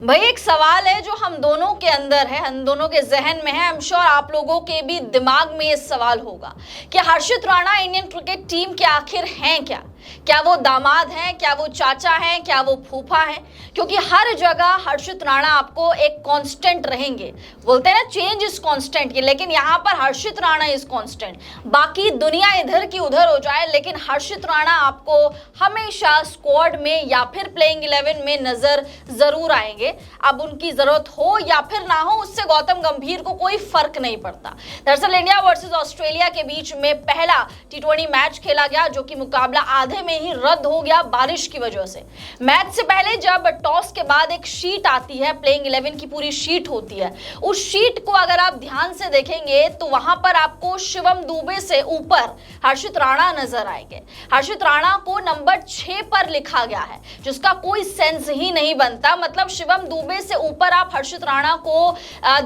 भाई एक सवाल है जो हम दोनों के अंदर है, हम दोनों के जहन में है। आई एम श्योर आप लोगों के भी दिमाग में ये सवाल होगा कि हर्षित राणा इंडियन क्रिकेट टीम के आखिर हैं क्या? क्या वो दामाद हैं? क्या वो चाचा हैं? क्या वो फूफा हैं? क्योंकि हर जगह हर्षित राणा आपको एक कांस्टेंट रहेंगे। बोलते हैं ना चेंज इज कांस्टेंट, लेकिन यहाँ पर हर्षित राणा इज कांस्टेंट। बाकी दुनिया इधर की उधर हो जाए, लेकिन हर्षित राणा आपको हमेशा स्क्वाड में या फिर प्लेइंग 11 में नजर जरूर आएंगे। अब उनकी जरूरत हो या फिर ना हो, उससे गौतम गंभीर को कोई फर्क नहीं पड़ता। दरअसल इंडिया वर्सेस ऑस्ट्रेलिया के बीच में पहला टी20 मैच खेला गया, जो कि मुकाबला आधे में ही रद्द हो गया बारिश की वजह से। मैच से पहले जब टॉस के बाद एक शीट आती है, प्लेइंग 11 की पूरी शीट होती है, उस शीट को अगर आप ध्यान से देखेंगे तो वहां पर आपको शिवम दुबे से ऊपर हर्षित राणा नजर आएंगे। हर्षित राणा को नंबर 6 पर लिखा गया है, जिसका कोई सेंस ही नहीं बनता। मतलब शिवम दुबे से ऊपर आप हर्षित राणा को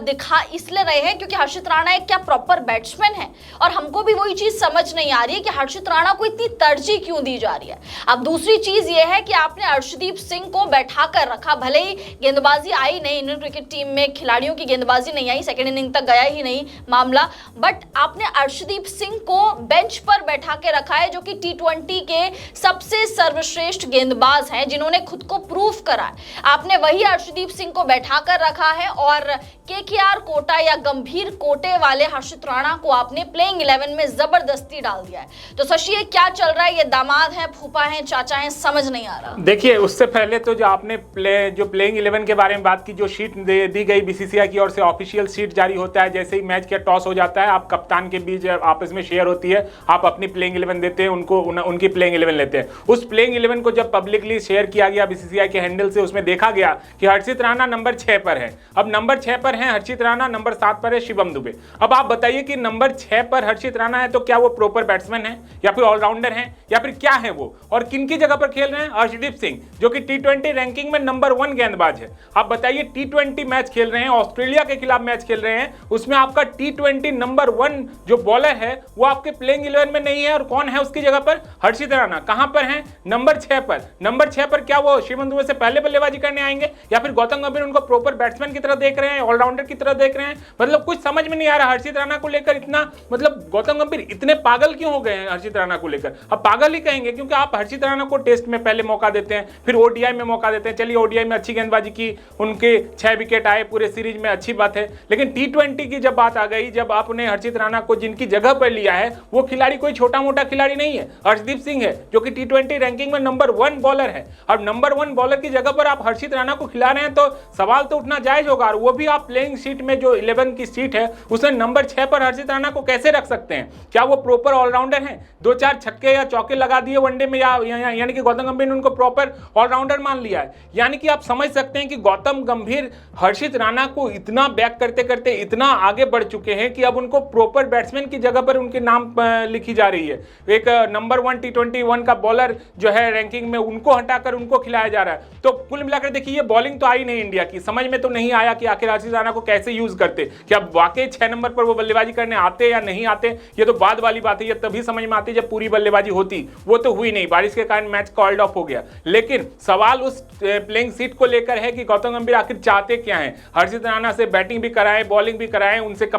दिखा इसलिए रहे हैं क्योंकि हर्षित राणा एक क्या प्रॉपर बैट्समैन है, और हमको भी वही चीज समझ नहीं आ रही है कि हर्षित राणा को इतनी तरजीह क्यों दी जा रही है। अब दूसरी चीज यह है कि आपने अर्शदीप सिंह को बैठा कर रखा, भले ही गेंदबाजी आई नहीं, इंडियन क्रिकेट टीम में खिलाड़ियों की गेंदबाजी नहीं आई, सेकंड इनिंग तक गया ही नहीं मामला, बट आपने अर्शदीप सिंह को बेंच पर बैठा के रखा है, जो कि टी20 के सबसे सर्वश्रेष्ठ गेंदबाज हैं, जिन्होंने खुद को प्रूव करा है। आपने वही अर्शदीप सिंह को बैठा कर रखा है और केकेआर कोटा या गंभीर कोटे वाले हर्षित राणा को आपने प्लेइंग 11 में जबरदस्ती डाल दिया है। तो शशि ये क्या चल रहा है? ये दामाद है, फूफा है, चाचा है, समझ नहीं आ रहा। देखिए, उससे पहले तो जो आपने प्लेइंग 11 के बारे में बात की, जो शीट दी गई बीसीसीआई की ओर से, ऑफिशियल शीट जारी होता है जैसे ही मैच का टॉस हो जाता है, आप कप्तान के बीच आपस में शेयर होती है, आप अपनी प्लेइंग 11 देते हैं, उनकी प्लेइंग 11 लेते हैं। उस प्लेइंग 11 को जब पब्लिकली शेयर किया गया बीसीसीआई के हैंडल से, उसमें देखा गया कि हर्षित राणा नंबर 6 पर है। अब नंबर 6 पर है हर्षित राणा, नंबर 7 पर है शिवम दुबे। अब आप बताइए कि नंबर 6 पर हर्षित राणा है तो क्या वो प्रॉपर बैट्समैन है या फिर ऑलराउंडर है या फिर क्या है वो? और किनकी जगह पर खेल रहे हैं? अर्शदीप सिंह, जो कि टी20 रैंकिंग में नंबर 1 गेंदबाज है। आप बताइए, टी20 मैच खेल रहे हैं, ऑस्ट्रेलिया के खिलाफ मैच खेल रहे हैं, उसमें आपका टी20 नंबर 1 जो बॉलर है वो आपके प्लेइंग 11 में नहीं है। और कौन है उसकी जगह पर? हर्षित राणा। कहां पर है? नंबर 6 पर। नंबर 6 पर क्या वो शिवम दुबे से पहले बल्लेबाजी करने आएंगे या फिर गौतम गंभीर उनको प्रॉपर बैट्समैन की तरह देख रहे हैं, ऑलराउंडर की तरह देख रहे हैं? मतलब कुछ समझ में नहीं आ रहा हर्षित राणा को लेकर। इतना मतलब गौतम गंभीर इतने पागल क्यों हो गए हैं हर्षित राणा को लेकर? अब पागल ही कहेंगे क्योंकि आप हर्षित राणा को टेस्ट में पहले मौका देते हैं, फिर ओडीआई में मौका देते हैं। चलिए, ओडीआई में अच्छी गेंदबाजी की, उनके 6 विकेट आए पूरे सीरीज में, अच्छी बात है। लेकिन टी20 की जब बात आ गई, जब आपने हर्षित राणा को जिनकी जगह पर लिया है, वो खिलाड़ी कोई छोटा मोटा खिलाड़ी नहीं है, अर्शदीप सिंह है, जो कि टी20 रैंकिंग में नंबर 1 बॉलर है। अब नंबर 1 बॉलर की जगह पर आप हर्षित राणा को खिला रहे हैं तो सवाल तो उठना जायज होगा। और वो भी आप प्लेइंग शीट में जो 11 की सीट है, उसमें नंबर 6 पर हर्षित राणा को कैसे रख सकते हैं? क्या वो प्रॉपर ऑलराउंडर हैं? 2-4 छक्के या चौके लगा दिए वनडे में, यानी कि गौतम गंभीर ने उनको प्रॉपर ऑलराउंडर मान लिया है। यानी कि आप समझ सकते हैं कि गौतम गंभीर हर्षित राणा को इतना बैक करते करते इतना आगे बढ़ चुके हैं कि अब उनको प्रॉपर बैट्समैन की जगह पर उनके नाम लिखी जा रही है। एक नंबर 1 टी21 का बॉलर जो है रैंकिंग में, उनको हटाकर उनको खिलाया जा रहा है। तो कुल मिलाकर देखिए, ये बॉलिंग तो आई नहीं इंडिया की, समझ में तो नहीं आया कि आखिर हर्षित राणा को कैसे यूज करते, कि अब वाकई 6 नंबर पर वो बल्लेबाजी करने आते या नहीं आते, ये तो बाद वाली बात है। ये तभी समझ में आती जब पूरी बल्लेबाजी होती, वो तो हुई नहीं, बारिश के कारण मैच कॉल्ड ऑफ हो गया। लेकिन सवाल उस प्लेइंग सीट को लेकर है कि गौतम गंभीर आखिर चाहते क्या हैं? हर्षित राणा से बैटिंग भी कराएं, बॉलिंग भी कराएं, उनसे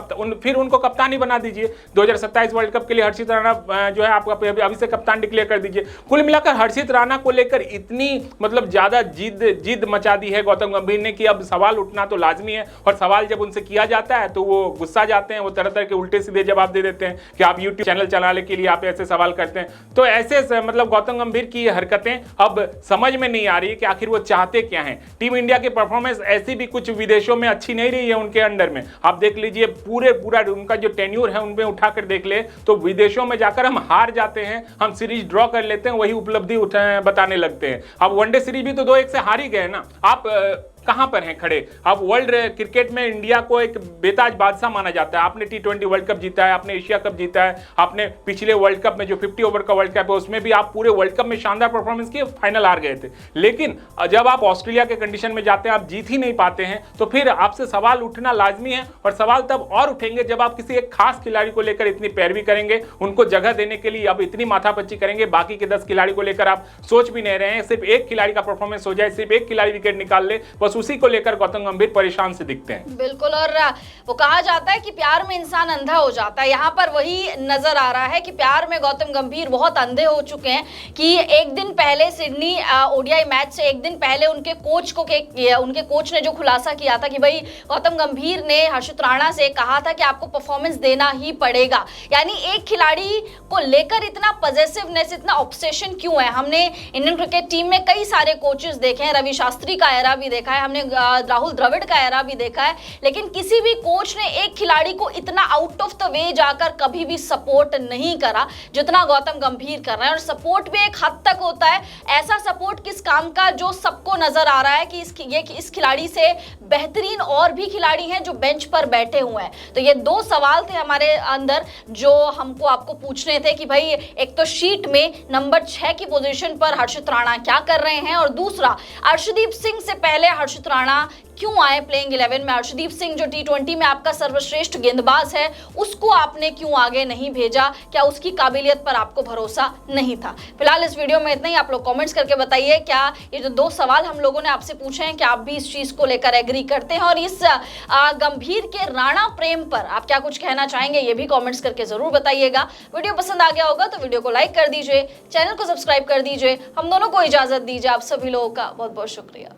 फिर उनको कप्तानी बना दीजिए। 2027 वर्ल्ड कप के लिए हर्षित राणा जो है आपका अभी से कप्तान डिक्लेयर कर दीजिए। कुल मिलाकर हर्षित राणा को लेकर इतनी मतलब ज्यादा जिद मचा दी है गौतम गंभीर ने कि अब सवाल उठना तो लाजमी है। और सवाल जब उनसे किया जाता है तो वो गुस्सा जाते हैं, वो तरह तरह के उल्टे सीधे जवाब दे देते हैं कि आप यूट्यूब चैनल चलाने के लिए आप ऐसे सवाल करते हैं। तो ऐसे मतलब गौतम गंभीर की हरकतें अब समझ में नहीं आ रही कि आखिर वो चाहते क्या हैं। टीम इंडिया की परफॉर्मेंस ऐसी भी कुछ विदेशों में अच्छी नहीं रही है उनके अंडर में। आप देख लीजिए, पूरा उनका जो टेन्यूर है उनमें उठाकर देख ले तो विदेशों में जाकर हम हार जाते हैं, हम सीरीज ड्रॉ कर लेते हैं, वही उपलब्धि बताने लगते हैं। अब वनडे सीरीज भी तो 2-1 से हार ही गए ना। आप कहां पर हैं खड़े? अब वर्ल्ड क्रिकेट में इंडिया को एक बेताज बादशाह माना जाता है। आपने टी20 वर्ल्ड कप जीता है, आपने एशिया कप जीता है, आपने पिछले वर्ल्ड कप में जो 50 ओवर का वर्ल्ड कप है उसमें भी आप पूरे वर्ल्ड कप में शानदार परफॉर्मेंस किए, फाइनल हार गए थे। लेकिन जब आप ऑस्ट्रेलिया के कंडीशन में जाते हैं, आप जीत ही नहीं पाते हैं, तो फिर आपसे सवाल उठना लाजमी है। और सवाल तब और उठेंगे जब आप किसी एक खास खिलाड़ी को लेकर इतनी पैरवी करेंगे, उनको जगह देने के लिए अब इतनी माथापच्ची करेंगे, बाकी के 10 खिलाड़ी को लेकर आप सोच भी नहीं रहे हैं। सिर्फ एक खिलाड़ी का परफॉर्मेंस हो जाए, सिर्फ एक खिलाड़ी विकेट निकाल ले, बस बस उसी को लेकर गौतम गंभीर परेशान से दिखते हैं। बिल्कुल, और वो कहा जाता है कि प्यार में इंसान अंधा हो जाता है, यहाँ पर वही नजर आ रहा है कि प्यार में गौतम गंभीर बहुत अंधे हो चुके हैं कि एक दिन पहले सिडनी ओडीआई मैच से एक दिन पहले उनके कोच ने जो खुलासा किया था कि भाई गौतम गंभीर ने हर्षित राणा से कहा था कि आपको परफॉर्मेंस देना ही पड़ेगा। यानी एक खिलाड़ी को लेकर इतना पॉजिटिवनेस, इतना ऑब्सेशन क्यों है? हमने इंडियन क्रिकेट टीम में कई सारे कोचेस देखे हैं, रवि शास्त्री का एरा भी देखा है, हमने राहुल द्रविड़ का एरा भी देखा है, लेकिन किसी भी कोच ने एक खिलाड़ी को इतना आउट ऑफ द वे जाकर कभी भी सपोर्ट नहीं करा जितना गौतम गंभीर कर रहे हैं। और सपोर्ट भी एक हद तक होता है, ऐसा सपोर्ट किस काम का जो सबको नजर आ रहा है कि इस खिलाड़ी से बेहतरीन और भी खिलाड़ी हैं जो बेंच पर बैठे हुए हैं। तो ये दो सवाल थे हमारे अंदर जो हमको आपको पूछने थे कि भाई एक तो शीट में नंबर 6 की पोजीशन पर हर्षित राणा क्या कर रहे हैं, और दूसरा अर्शदीप सिंह से पहले हर्षित राणा क्यों आए प्लेइंग 11 में? अर्शदीप सिंह जो T20 में आपका सर्वश्रेष्ठ गेंदबाज है, उसको आपने क्यों आगे नहीं भेजा? क्या उसकी काबिलियत पर आपको भरोसा नहीं था? फिलहाल इस वीडियो में इतना ही। आप लोग कमेंट्स करके बताइए क्या ये जो दो सवाल हम लोगों ने आपसे पूछे हैं, क्या आप भी इस चीज को लेकर एग्री करते हैं, और इस गंभीर के राणा प्रेम पर आप क्या कुछ कहना चाहेंगे, ये भी कॉमेंट्स करके जरूर बताइएगा। वीडियो पसंद आ गया होगा तो वीडियो को लाइक कर दीजिए, चैनल को सब्सक्राइब कर दीजिए। हम दोनों को इजाजत दीजिए। आप सभी लोगों का बहुत बहुत शुक्रिया।